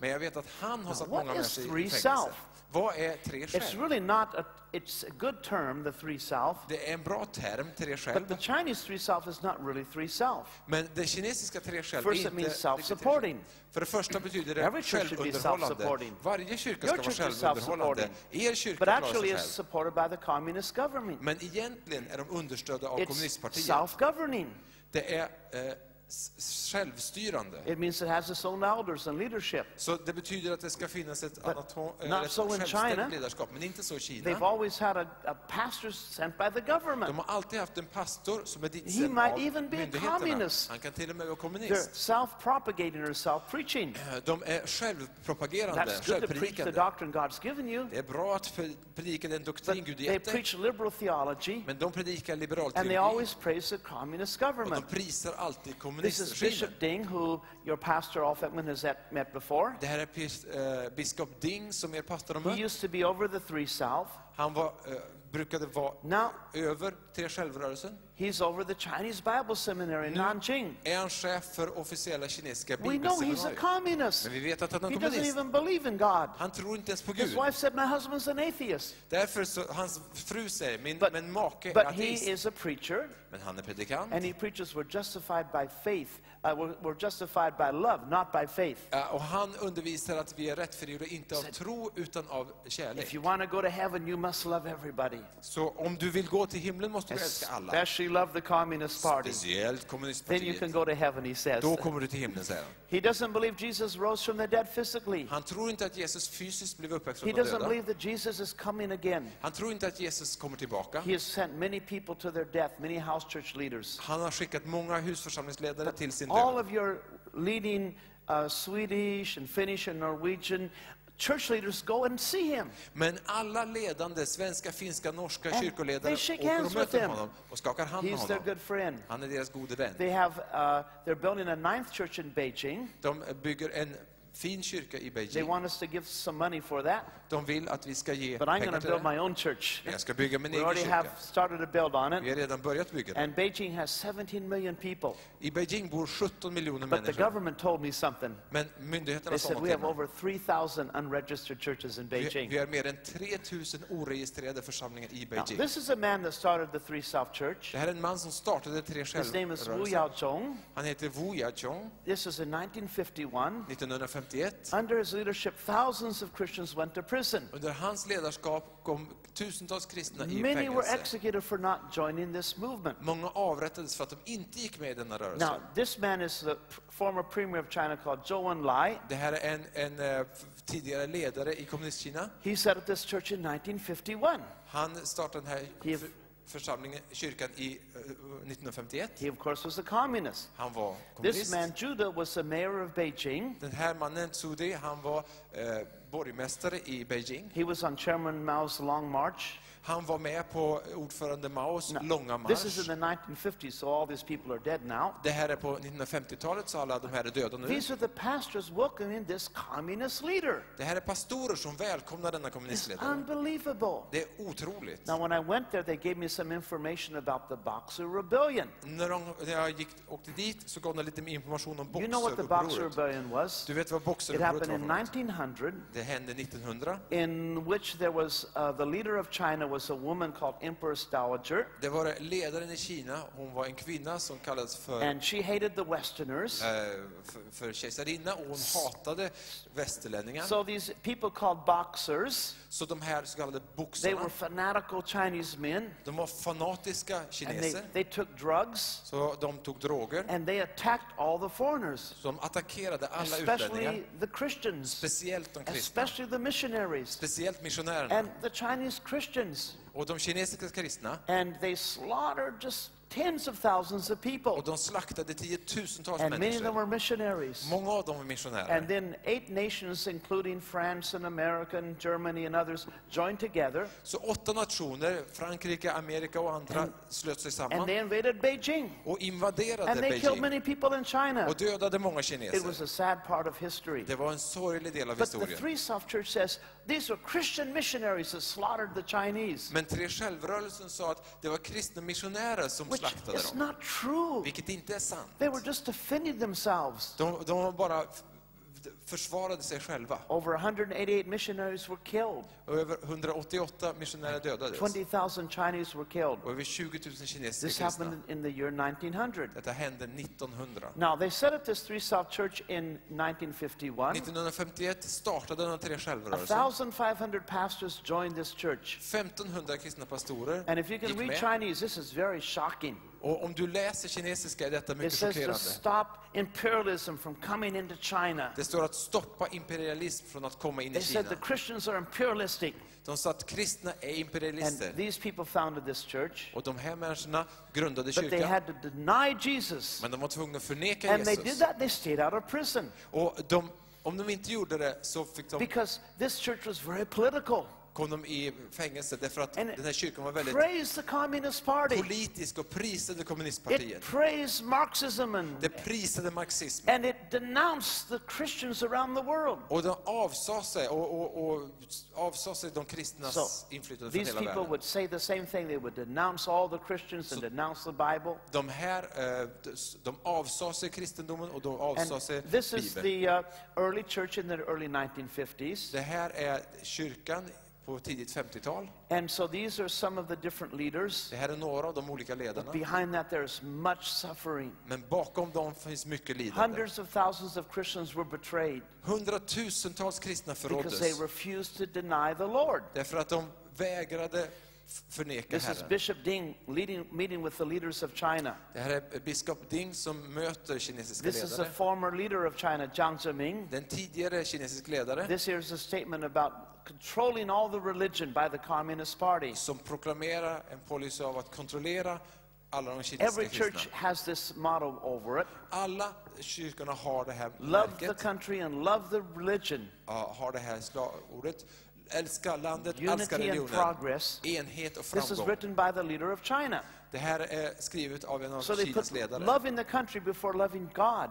Men jag vet att han har satt What många is människor i three fängelse. self? Vad är tre It's själv? really not it's a good term, the three self. Det är en bra term, tre But själv. the Chinese three self is not really three self. Men det kinesiska tre själv är First, it inte means riktigt tre self-supporting. själv. För det första betyder Every det church should be självunderhållande. self-supporting. Varje kyrka Your ska vara church is självunderhållande. self-supporting. Er kyrka But klarar actually sig it's själv. supported by the communist government. Men egentligen är de understödda av It's kommunistpartiet. self-governing. Det är självstyrande. It means it has its own elders and leadership. Så det betyder att det ska finnas ett annat not so in China. självständigt ledarskap, men inte så i Kina. They've always had a pastor sent by the government. De har alltid haft en pastor som är He ditsänd might av even be a myndigheterna. communist. Han kan till och med vara They're kommunist. self-propagating or self-preaching. De är självpropagerande, That's good to preach the självpredikande. doctrine God's given you. Det är bra att predika den doktrin But Gud they gett dig, preach liberal theology, men de predikar liberal and they teologi always praise the communist och government. de prisar alltid This is kommunistregimen. Bishop Ding, who your pastor Alf Ekman has met before. Det här är biskop Ding som er pastor har He mött. used to be over the three south. Han brukade vara Now över tre självrörelsen. he's over the Chinese Bible Seminary in Nu Nanjing. är han chef för officiella kinesiska We know he's a bibelseminariet. communist. Men vi vet att han är He en doesn't kommunist. even believe in God. Han tror inte ens på His Gud. wife said, my husband's an atheist. Därför så, hans fru säger, min make är But he ateist. is a preacher, Men han är predikant. and he preaches we're justified by faith. We're justified by love, not by faith. Och han undervisar att vi är rättfärdiga inte av tro utan av kärlek. If you want to go to heaven, you must love everybody. Så om du vill gå till himlen måste du älska alla. Especially love the Communist Party. Speciellt Then you kommunistpartiet. can go to heaven, he says. Då kommer du till himlen, säger han. He doesn't believe Jesus rose from the dead physically. Han tror inte att Jesus fysiskt blev uppväckt He från de doesn't döda. believe that Jesus is coming again. Han tror inte att Jesus kommer tillbaka. He has sent many people to their death, many house church leaders. Han har skickat många husförsamlingsledare till sin All död. of your leading Swedish and Finnish and Norwegian church leaders go and see him. Men alla ledande svenska, finska, norska And kyrkoledare they shake åker hands och with möter him. honom och skakar hand med He's their honom. good friend. Han är deras gode vän. They're building a ninth church in Beijing. De bygger en fin kyrka i They Beijing. want us to give some money for that. De vill att vi ska ge But I'm pengar going to till build det. my own church. Jag ska bygga min We egen already have kyrka. started to build on Vi it. har redan börjat bygga den. And Beijing has 17 million people. I Beijing bor 17 miljoner But the människor. government told me something. Men myndigheterna They sa said något we till have mig. over 3,000 unregistered churches in Vi Beijing. har mer än 3000 oregistrerade församlingar i Now, Beijing. this is a man that started the Three South Church. Det här är en man som startade tre His name is Wu självrörelser. Yaozhong. Han heter Wu Yaqiong. This is in 1951. 1951. Under his leadership, thousands of Christians went to prison. Under hans ledarskap kom tusentals kristna i Many were fängelse. executed for not joining this movement. Många avrättades för att de inte gick med i denna rörelse. Now, this man is the former premier of China called Zhou Enlai. Det här är en tidigare ledare i kommunistkina. He set up this church in 1951. Han startade den här He- församlingen, kyrkan i 1951. He, of course, was a communist. Han var This kommunist. man, Judah, was the mayor of Beijing. Den här mannen, Zudi, han var borgmästare i Beijing. He was on Chairman Mao's Long March. Han var med på ordförande Maos Now, långa this is in marsch. the 1950s, so all these people are dead now. Det här är på 1950-talet, så alla de här är döda nu. These are the pastors welcoming this communist leader. Det här är pastorer som välkomnar denna It's kommunistledare. unbelievable. Det är otroligt. Now, when I went there, they gave me some information about the Boxer Rebellion. När jag åkte dit så gav de lite information om You know what the Boxer Boxerupproret. Rebellion was? Du vet vad It Boxerupproret happened var in för något? 1900, Det hände 1900. in which there was the leader of China was a woman called Empress Dowager, Det var ledaren i Kina. Hon var en kvinna som kallades för and she hated the Westerners. för kejsarinna, och hon hatade västerlänningar. So these people called Boxers, Så de här så kallade they were boxarna, fanatical Chinese men, de var fanatiska and kineser. they took drugs, Så de tog droger. and they attacked all the foreigners, Så de attackerade alla utlänningar. especially the Christians, Speciellt de kristna. especially the missionaries, Speciellt missionärerna. and the Chinese Christians. Och de kinesiska kristna. And they slaughtered just tens of thousands of people. Och de slaktade tiotusentals And many of them människor. were missionaries. Många av dem var And missionärer. then 8 nations, including France and America and Germany and others, joined together. Så 8 nationer, Frankrike, Amerika och andra, slöt sig And samman they invaded Beijing. och invaderade And they killed Beijing many people in China. och dödade många It was kineser. a sad part of history. Det var en sorglig del av But the historien. Three South Church says these were Christian missionaries that slaughtered the Chinese, Men Tre självrörelsen sa att det var kristna missionärer som which slaktade is dem. not true. Vilket inte är sant. They were just defending themselves. De var bara försvarade sig själva. Over 188 missionaries were killed. Och över 188 missionärer dödades. 20,000 Chinese were killed. Och över 20 000 This kinesiska kristna. happened in the year 1900. Detta hände 1900. Now, they set up this Three South Church in 1951. 1951 startade den tre självrörelsen. 1,500 pastors joined this church. 1500 kristna pastorer And if you can gick read med. Chinese, this is very shocking. Och om du läser kinesiska är detta It mycket says to chockerande. stop imperialism from coming into China. Det står att stoppa imperialism från att komma in i They said Kina. the Christians are imperialistic. De sa att kristna är And imperialister. these people founded this church. Och de här människorna grundade But they kyrkan. had to deny Jesus. Men de var tvungna att förneka And they did Jesus. that, they stayed out of prison. Och om de inte gjorde det så Because this church was very political. kom de i fängelse därför att And den här kyrkan var väldigt praised the Communist Party. politisk och prisade It kommunistpartiet. praised Marxism Det prisade marxism. and it denounced the Christians around the world. Och de avsade sig de kristnas So, inflytande från these hela people världen. would say the same thing. They would denounce all the Christians and denounce the Bible. De här, de avsade sig kristendomen och de avsade sig And this is Bibeln. the early church in the early 1950s. Det här är kyrkan på tidigt 50-tal. And so these are some of the different leaders. Det här är några av de olika ledarna. Behind that there is much suffering. Men bakom dem finns mycket lidande. Hundreds of thousands of Christians were betrayed Hundratusentals kristna because they förråddes. refused to deny the Lord. Därför att de vägrade förneka This is Herren. Bishop Ding meeting with the leaders of China. Det här är biskop Ding som möter kinesiska This is a ledare. former leader of China, Jiang Zemin. Den tidigare kinesisk ledare This here is a statement about controlling all the religion by the Communist Party. som proklamerar en policy av att kontrollera alla de kinesiska Every church kristna. has this motto over it. Alla kyrkorna har det här Love the märket, country and love the religion. har det här slagordet. Älska landet, älska Unity and religionen. progress. Enhet och This is framgång. written by the leader of China. Det här är skrivet av en av So they Kinas put ledare. loving the country before loving God.